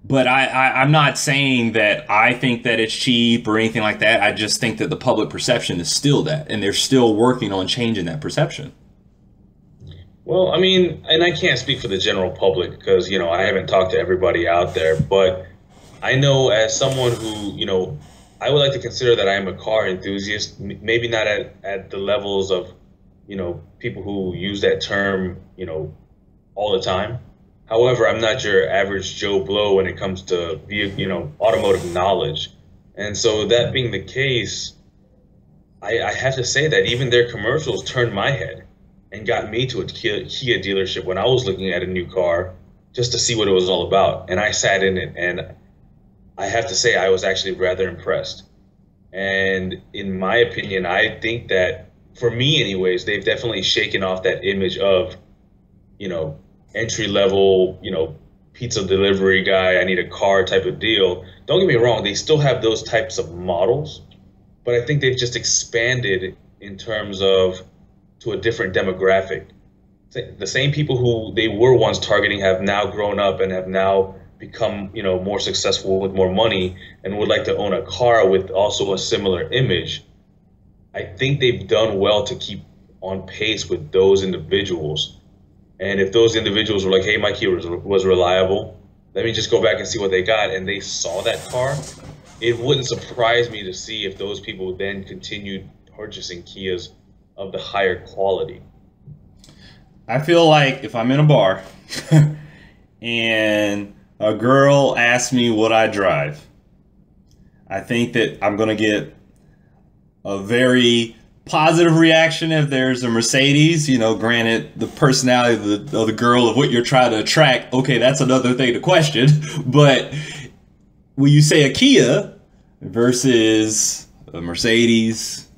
But I'm not saying that I think that it's cheap or anything like that. I just think that the public perception is still that. And they're still working on changing that perception. Well, I mean, and I can't speak for the general public because, I haven't talked to everybody out there, but I know as someone who, I would like to consider that I am a car enthusiast, maybe not at the levels of, people who use that term, all the time. However, I'm not your average Joe Blow when it comes to, automotive knowledge. And so that being the case, I have to say that even their commercials turned my head and got me to a Kia dealership when I was looking at a new car just to see what it was all about. And I sat in it, and I have to say I was actually rather impressed. And in my opinion, I think that for me, anyways, they've definitely shaken off that image of, you know, entry level, pizza delivery guy, I need a car type of deal. Don't get me wrong, they still have those types of models, but I think they've just expanded in terms of to a different demographic. The same people who they were once targeting have now grown up and have now become, more successful with more money and would like to own a car with also a similar image. I think they've done well to keep on pace with those individuals. And if those individuals were like, hey, my Kia was reliable, let me just go back and see what they got, and they saw that car, it wouldn't surprise me to see if those people then continued purchasing Kias of the higher quality. I feel like if I'm in a bar and a girl asks me what I drive, I think that I'm going to get a very positive reaction if there's a Mercedes. Granted, the personality of the girl, of what you're trying to attract, okay, that's another thing to question. But when you say a Kia versus a Mercedes,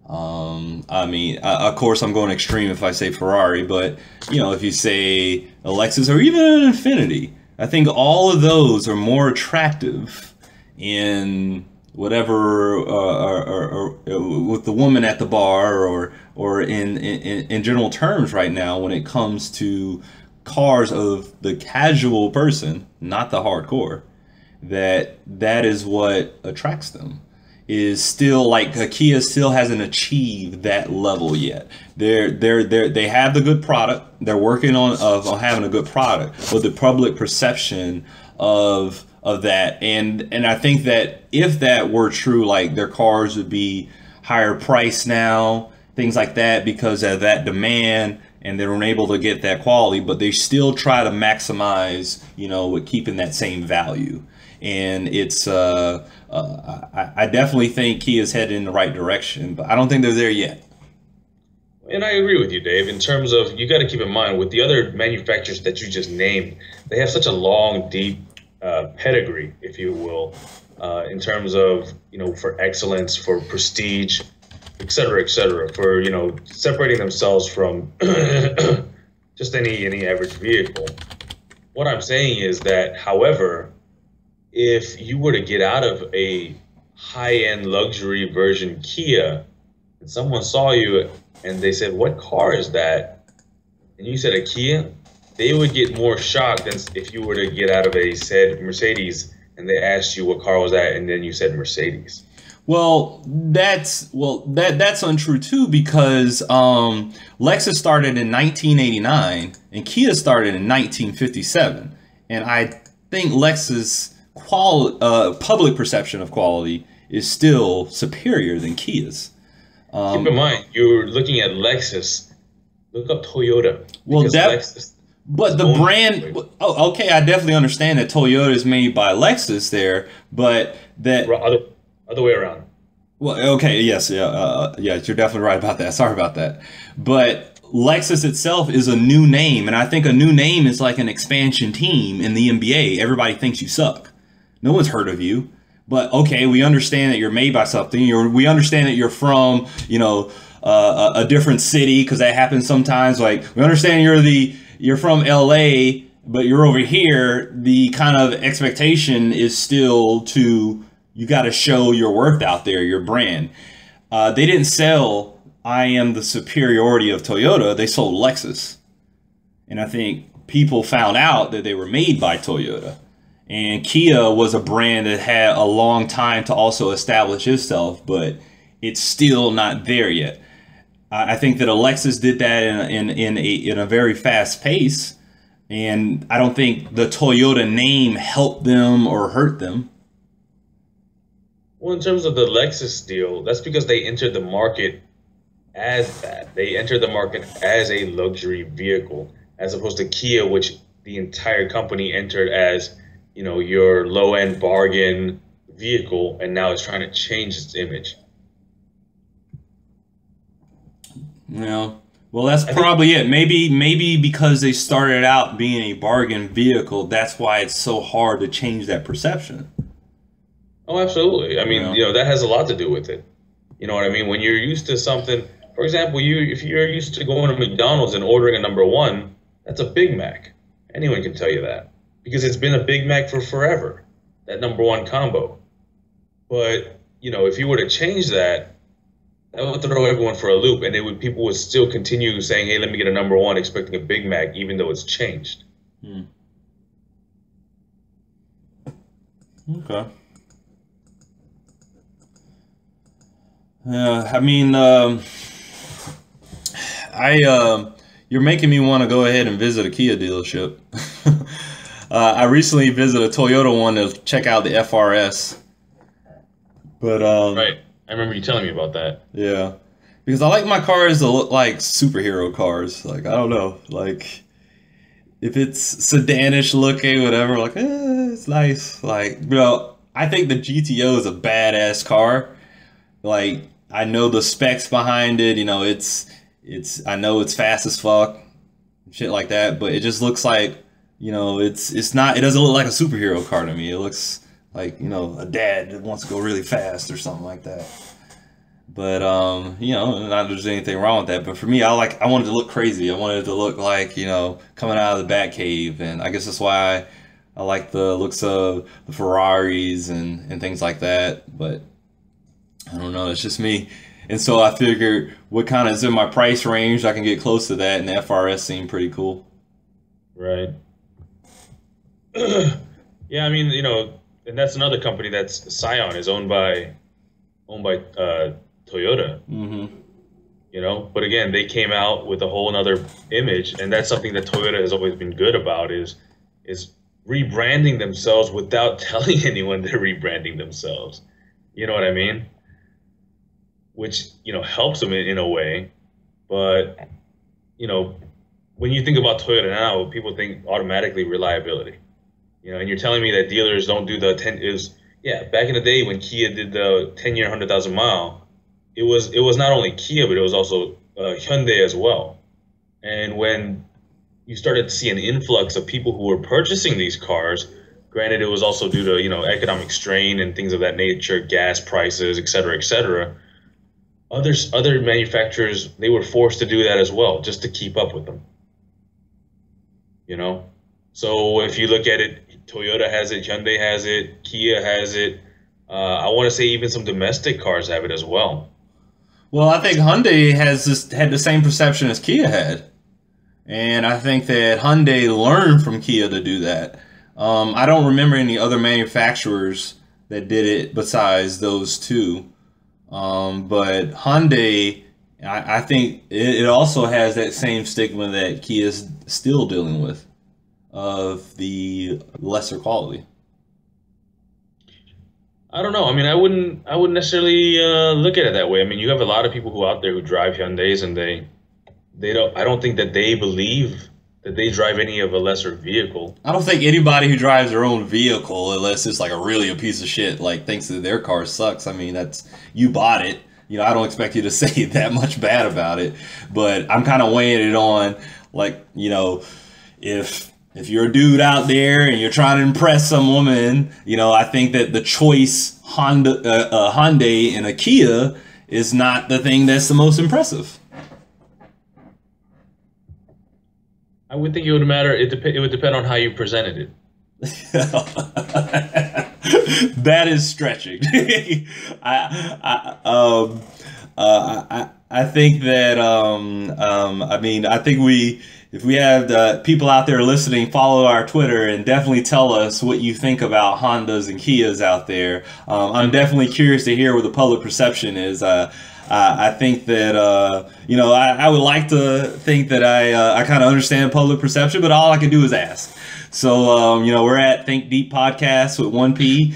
of course, I'm going extreme if I say Ferrari, but if you say a Lexus or even an Infiniti, I think all of those are more attractive in whatever, or with the woman at the bar, or in general terms right now when it comes to cars of the casual person, not the hardcore. That is what attracts them. Is still like Kia still hasn't achieved that level yet. They have the good product. They're working on having a good product, but the public perception of that, and I think that if that were true, like their cars would be higher priced now, things like that, because of that demand, and they weren't able to get that quality, but they still try to maximize, with keeping that same value. And it's I definitely think Kia's headed in the right direction, but I don't think they're there yet. And I agree with you, Dave, in terms of you got to keep in mind with the other manufacturers that you just named, they have such a long, deep pedigree, if you will, in terms of, for excellence, for prestige, et cetera, for, separating themselves from just any average vehicle. What I'm saying is that, however, if you were to get out of a high-end luxury version Kia and someone saw you and they said, what car is that? And you said a Kia, they would get more shocked than if you were to get out of a said Mercedes and they asked you what car was that and then you said Mercedes. Well, that's untrue too, because Lexus started in 1989 and Kia started in 1957, and I think Lexus public perception of quality is still superior than Kia's. Keep in mind, you're looking at Lexus. Look up Toyota. Well, but the brand. Oh, okay, I definitely understand that Toyota is made by Lexus there, but that other way around. Well, okay, yes, yeah, you're definitely right about that. Sorry about that, but Lexus itself is a new name, and I think a new name is like an expansion team in the NBA. Everybody thinks you suck. No one's heard of you, but okay, we understand that you're made by something. We understand that you're from, a different city, because that happens sometimes. Like, we understand you're from LA, but you're over here. The kind of expectation is still you got to show your worth out there, your brand. They didn't sell I am the superiority of Toyota. They sold Lexus, and I think people found out that they were made by Toyota. And Kia was a brand that had a long time to also establish itself, but it's still not there yet. I think that Alexis did that in a very fast pace, and I don't think the Toyota name helped them or hurt them. Well, in terms of the Lexus deal, that's because they entered the market as that. They entered the market as a luxury vehicle, as opposed to Kia, which the entire company entered as, your low-end bargain vehicle, and now it's trying to change its image. Yeah. Well, that's probably it. Maybe because they started out being a bargain vehicle, that's why it's so hard to change that perception. Oh, absolutely. I mean, that has a lot to do with it. You know what I mean? When you're used to something, for example, if you're used to going to McDonald's and ordering a number one, that's a Big Mac. Anyone can tell you that because it's been a Big Mac for forever, that number one combo. But, if you were to change that, that would throw everyone for a loop, and people would still continue saying, hey, let me get a number one, expecting a Big Mac, even though it's changed. Okay. I mean, you're making me want to go ahead and visit a Kia dealership. I recently visited a Toyota one to check out the FRS. But right. I remember you telling me about that. Yeah. Because I like my cars to look like superhero cars. Like, I don't know. Like, if it's sedanish looking, whatever, like, it's nice. Like, I think the GTO is a badass car. Like, I know the specs behind it. I know it's fast as fuck, shit like that. But it just looks like, it's not. It doesn't look like a superhero car to me. It looks like, a dad that wants to go really fast or something like that. But not that there's anything wrong with that. But for me, I wanted to look crazy. I wanted it to look like, coming out of the Batcave, and I guess that's why I like the looks of the Ferraris and things like that. But I don't know, it's just me. And so I figured what kind of is in my price range, I can get close to that, and the FRS seemed pretty cool. Right. Yeah, I mean, and that's another company that's Scion is owned by Toyota. Mm-hmm. But again, they came out with a whole nother image, and that's something that Toyota has always been good about is rebranding themselves without telling anyone they're rebranding themselves. You know what I mean? Which, helps them in a way. But, when you think about Toyota now, people think automatically reliability. And you're telling me that dealers don't do the 10 is back in the day when Kia did the 10-year 100,000 mile, it was not only Kia, but it was also Hyundai as well. And when you started to see an influx of people who were purchasing these cars, granted it was also due to economic strain and things of that nature, gas prices, et cetera, other manufacturers, they were forced to do that as well just to keep up with them. So if you look at it, Toyota has it, Hyundai has it, Kia has it. I want to say even some domestic cars have it as well. Well, I think Hyundai had the same perception as Kia had. And I think that Hyundai learned from Kia to do that. I don't remember any other manufacturers that did it besides those two. But Hyundai, I think it also has that same stigma that Kia is still dealing with, of the lesser quality. I don't know. I mean, I wouldn't necessarily look at it that way. I mean, you have a lot of people who out there who drive Hyundais, and I don't think that they believe that they drive any of a lesser vehicle. I don't think anybody who drives their own vehicle, unless it's like a piece of shit, like thinks that their car sucks. I mean, you bought it. I don't expect you to say that much bad about it. But I'm kind of weighing it on, like, if you're a dude out there and you're trying to impress some woman, I think that the choice Hyundai and a Kia is not the thing that's the most impressive. I would think it would matter. It would depend on how you presented it. That is stretching. I think that I think if we have people out there listening, follow our Twitter and definitely tell us what you think about Hondas and Kias out there. I'm definitely curious to hear what the public perception is. I think that I would like to think that I kind of understand public perception, but all I can do is ask. So we're at ThinkDeep Podcast with 1P.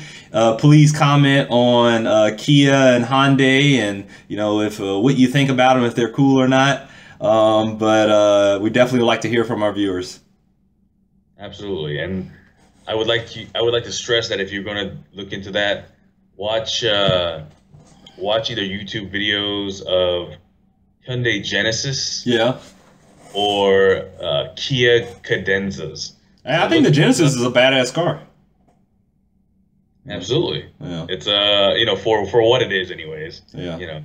Please comment on Kia and Hyundai, and if what you think about them, if they're cool or not. But we definitely like to hear from our viewers. Absolutely, and I would like to stress that if you're going to look into that, watch either YouTube videos of Hyundai Genesis, or Kia Cadenzas. I think the Genesis is a badass car. Absolutely, yeah. It's for what it is, anyways. Yeah.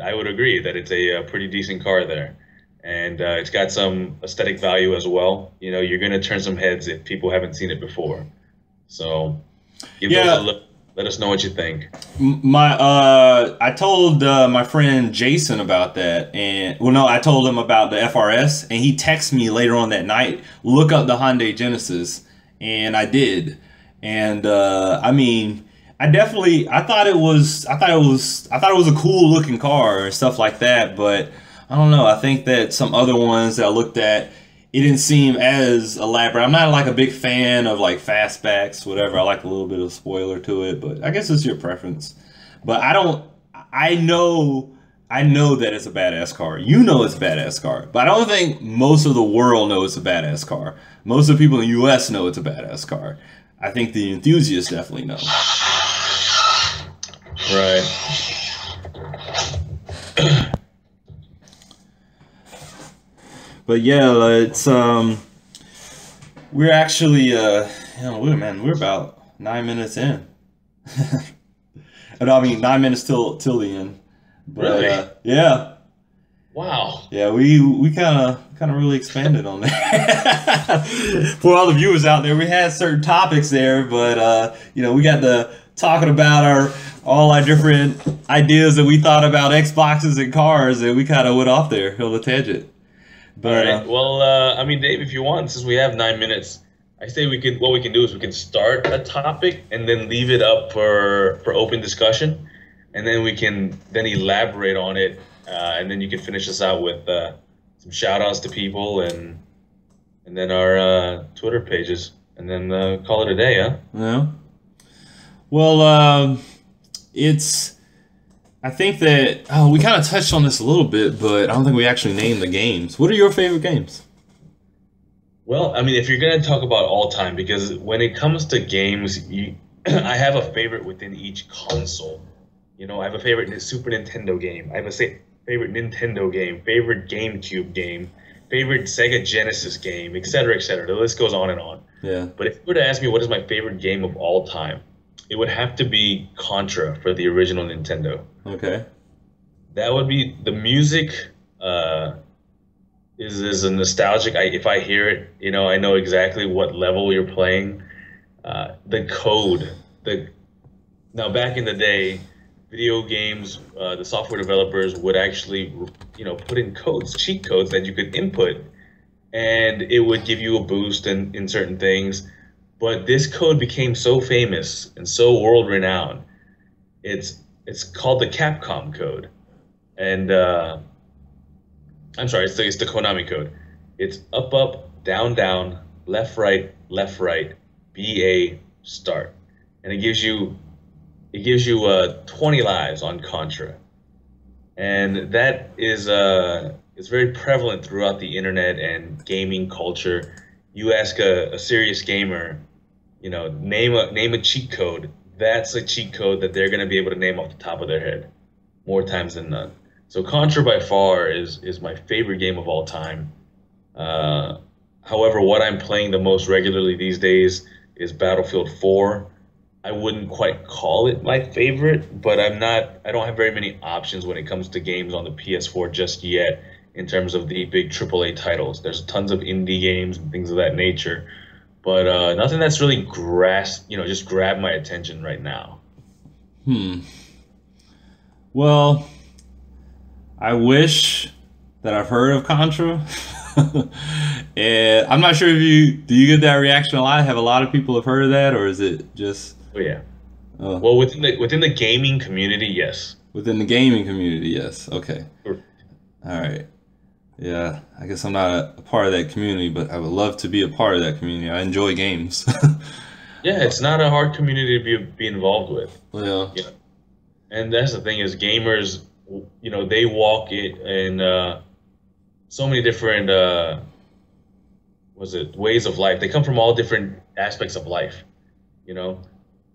I would agree that it's a pretty decent car there. And it's got some aesthetic value as well. You're going to turn some heads if people haven't seen it before. So give those a look. Let us know what you think. I told my friend Jason about that. I told him about the FRS. And he texted me later on that night, look up the Hyundai Genesis. And I did. And I thought it was a cool looking car and stuff like that. But I don't know. I think that some other ones that I looked at, it didn't seem as elaborate. I'm not like a big fan of like fastbacks, whatever. I like a little bit of spoiler to it, but I guess it's your preference. But I know that it's a badass car. You know it's a badass car. But I don't think most of the world knows it's a badass car. Most of the people in the US know it's a badass car. I think the enthusiasts definitely know. Right. But yeah, it's we're actually we're about 9 minutes in. And 9 minutes till the end. But, really? Yeah. Wow. Yeah, we kind of really expanded on that. For all the viewers out there, we had certain topics there, but we got to talking about all our different ideas that we thought about Xboxes and cars, and we kind of went off there on a tangent. But, all right. Well, Dave, if you want, since we have 9 minutes, I say what we can do is we can start a topic and then leave it up for open discussion, and then we can then elaborate on it, and then you can finish us out with some shout outs to people and then our Twitter pages, and then call it a day, huh? Yeah. Well, I think that we kind of touched on this a little bit, but I don't think we actually named the games. What are your favorite games? Well, if you're going to talk about all time, because when it comes to games, I have a favorite within each console. I have a favorite Super Nintendo game. I have a favorite Nintendo game, favorite GameCube game, favorite Sega Genesis game, etc., etc. The list goes on and on. Yeah. But if you were to ask me what is my favorite game of all time, it would have to be Contra for the original Nintendo. Okay. That would be the music. Is a nostalgic. If I hear it, I know exactly what level you're playing. The code. Now back in the day, video games, the software developers would actually, put in codes, cheat codes that you could input, and it would give you a boost in certain things. But this code became so famous and so world-renowned. It's called the Capcom code, and I'm sorry, it's the Konami code. It's up, up, down, down, left, right, BA, start, and it gives you 20 lives on Contra, and that is it's very prevalent throughout the internet and gaming culture. You ask a serious gamer, name a cheat code. That's a cheat code that they're going to be able to name off the top of their head, more times than none. So Contra by far is my favorite game of all time. However, what I'm playing the most regularly these days is Battlefield 4. I wouldn't quite call it my favorite, but I don't have very many options when it comes to games on the PS4 just yet in terms of the big AAA titles. There's tons of indie games and things of that nature, but nothing that's really just grabbed my attention right now. Well, I wish that I've heard of Contra. And I'm not sure if do you get that reaction a lot? Have a lot of people have heard of that, or is it just? Oh yeah. Well, within the gaming community, yes. Within the gaming community, yes. Okay. Sure. All right. Yeah, I guess I'm not a part of that community, but I would love to be a part of that community. I enjoy games. Yeah, it's not a hard community to be involved with. Yeah. You know, and that's the thing is gamers, they walk it in so many different was it ways of life. They come from all different aspects of life. You know,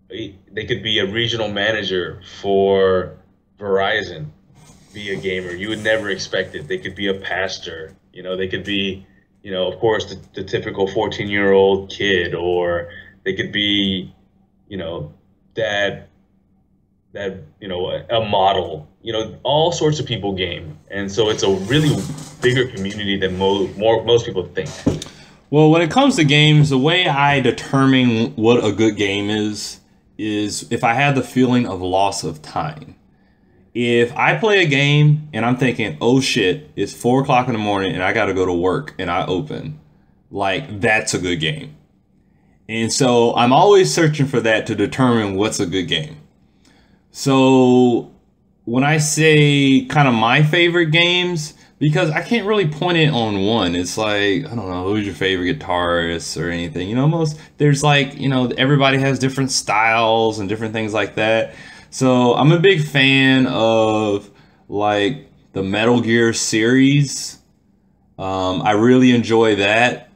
they could be a regional manager for Verizon, be a gamer. You would never expect it. They could be a pastor. They could be, of course, the typical 14-year-old kid, or they could be, that a model. All sorts of people game, and so it's a really bigger community than most people think. Well, when it comes to games, the way I determine what a good game is if I have the feeling of loss of time. If I play a game and I'm thinking, oh shit, it's 4 o'clock in the morning and I got to go to work, and I open, like, that's a good game. And so I'm always searching for that to determine what's a good game. So when I say kind of my favorite games, because I can't really point it on one. It's like, I don't know, who's your favorite guitarist or anything. There's like, everybody has different styles and different things like that. So I'm a big fan of like the Metal Gear series. I really enjoy that.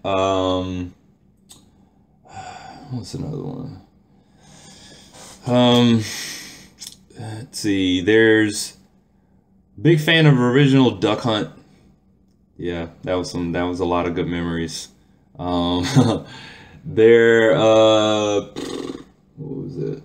What's another one? Let's see. There's big fan of original Duck Hunt. Yeah, that was a lot of good memories. There. What was it?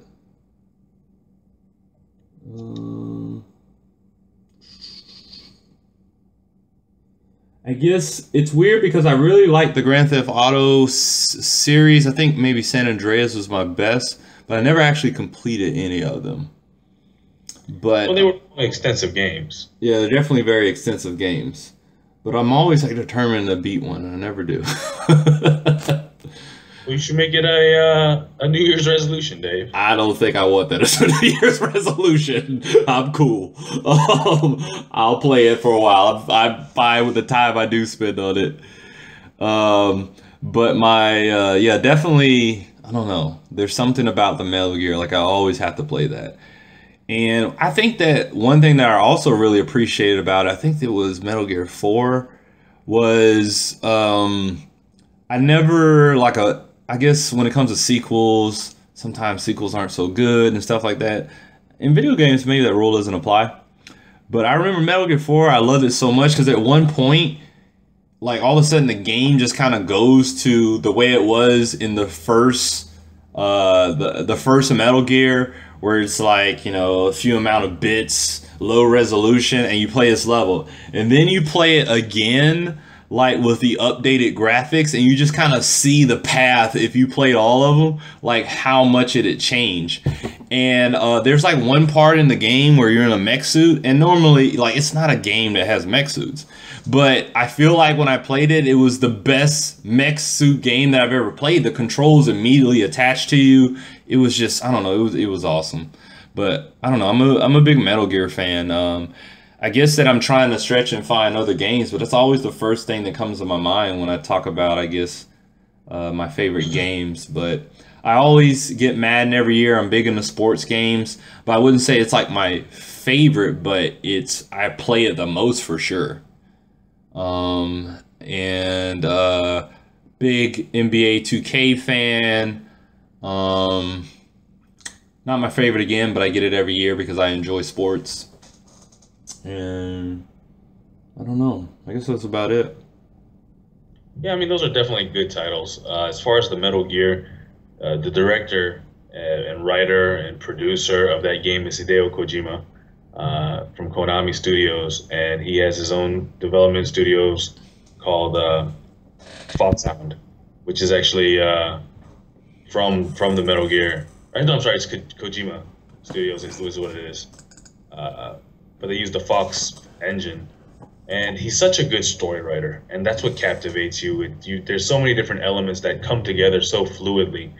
I guess it's weird because I really like the Grand Theft Auto series. I think maybe San Andreas was my best, but I never actually completed any of them. But Well, they were extensive games. yeah, they're definitely very extensive games. But I'm always like determined to beat one, and I never do. Well, you should make it a New Year's resolution, Dave. I don't think I want that as a New Year's resolution. I'm cool. I'll play it for a while. I'm fine with the time I do spend on it. But yeah, definitely, I don't know. There's something about the Metal Gear, like I always have to play that. And I think that one thing that I also really appreciated about it, I think it was Metal Gear 4, was I never I guess when it comes to sequels, sometimes sequels aren't so good and stuff like that. In video games, maybe that rule doesn't apply. But I remember Metal Gear 4, I loved it so much because at one point, like all of a sudden the game just kind of goes to the way it was in the first the first Metal Gear, where it's like, a few amount of bits, low resolution, and you play this level. And then you play it again, like with the updated graphics, and you just kind of see the path, if you played all of them, like how much it had changed. And there's like one part in the game where you're in a mech suit, and normally, like, it's not a game that has mech suits. But I feel like when I played it, it was the best mech suit game that I've ever played. The controls immediately attached to you. It was just, I don't know, it was awesome. But I don't know, I'm a big Metal Gear fan. I guess that I'm trying to stretch and find other games, but it's always the first thing that comes to my mind when I talk about, I guess, my favorite games. But I always get Madden every year. I'm big into sports games, but I wouldn't say it's like my favorite, but I play it the most for sure. And big NBA 2K fan. Not my favorite again, but I get it every year because I enjoy sports. And I don't know. I guess that's about it. Yeah, I mean, those are definitely good titles. As far as the Metal Gear, the director and writer and producer of that game is Hideo Kojima from Konami Studios, and he has his own development studios called Thought Sound, which is actually from the Metal Gear. No, I'm sorry, it's Kojima Studios is what it is. But they use the Fox engine, and he's such a good story writer, and that's what captivates you. There's so many different elements that come together so fluidly,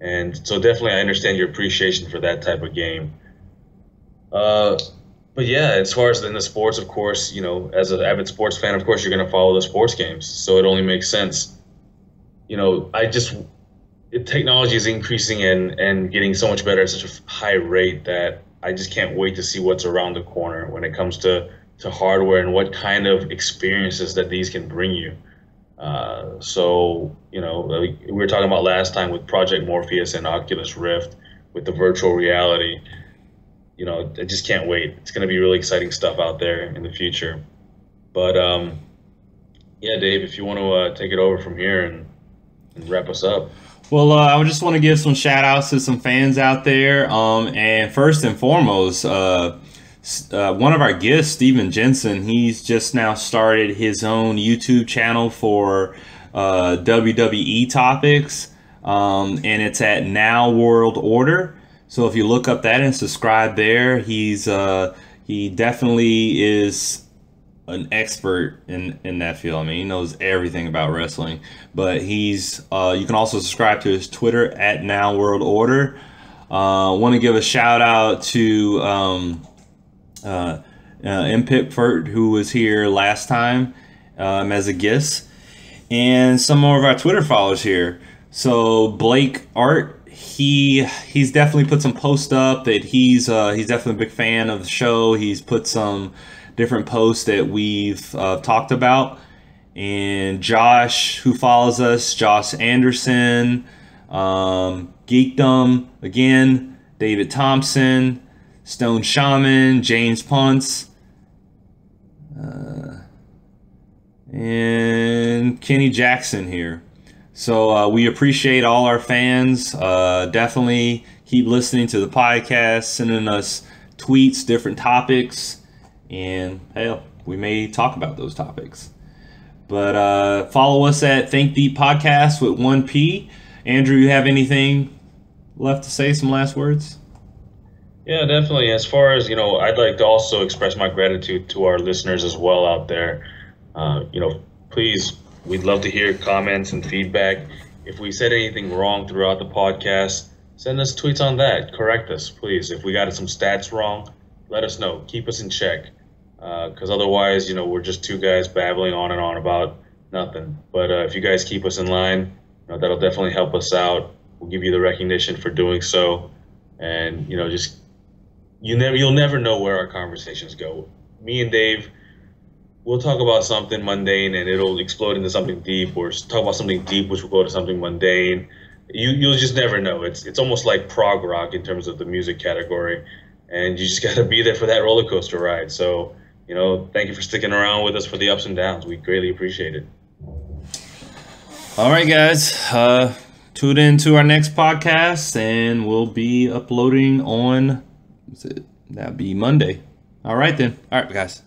and so definitely I understand your appreciation for that type of game. But yeah, as far as in the sports, of course, as an avid sports fan, of course, you're going to follow the sports games. So it only makes sense. I just technology is increasing and getting so much better at such a high rate that I just can't wait to see what's around the corner when it comes to hardware and what kind of experiences that these can bring you. Like we were talking about last time with Project Morpheus and Oculus Rift with the virtual reality. I just can't wait. It's going to be really exciting stuff out there in the future. But yeah, Dave, if you want to take it over from here and wrap us up. Well, I just want to give some shout outs to some fans out there. And first and foremost, one of our guests, Steven Jensen, he's just now started his own YouTube channel for WWE topics. And it's at Now World Order. So if you look up that and subscribe there, he definitely is an expert in that field. I mean, he knows everything about wrestling. But you can also subscribe to his Twitter at Now World Order. Want to give a shout out to M. Pickford, who was here last time as a guest, and some more of our Twitter followers here. So Blake Art, he's definitely put some posts up that he's definitely a big fan of the show. He's put some different posts that we've talked about. And Josh, who follows us, Josh Anderson, Geekdom again, David Thompson, Stone Shaman, James Punts, and Kenny Jackson here. So we appreciate all our fans. Definitely keep listening to the podcast, sending us tweets, different topics, and hell, we may talk about those topics. But follow us at ThinkDeep Podcast with 1P. Andrew, you have anything left to say? Some last words? Yeah, definitely. As far as, I'd like to also express my gratitude to our listeners as well out there. Please, we'd love to hear comments and feedback. If we said anything wrong throughout the podcast, send us tweets on that. Correct us, please. If we got some stats wrong, let us know. Keep us in check. Because otherwise, we're just two guys babbling on and on about nothing. But if you guys keep us in line, that'll definitely help us out. We'll give you the recognition for doing so. And, you'll never know where our conversations go. Me and Dave, we'll talk about something mundane and it'll explode into something deep, or talk about something deep which will go to something mundane. You'll just never know. It's almost like prog rock in terms of the music category, and you just got to be there for that roller coaster ride. So, thank you for sticking around with us for the ups and downs. We greatly appreciate it. All right, guys. Tune in to our next podcast, and we'll be uploading on, that'll be Monday. All right, then. All right, guys.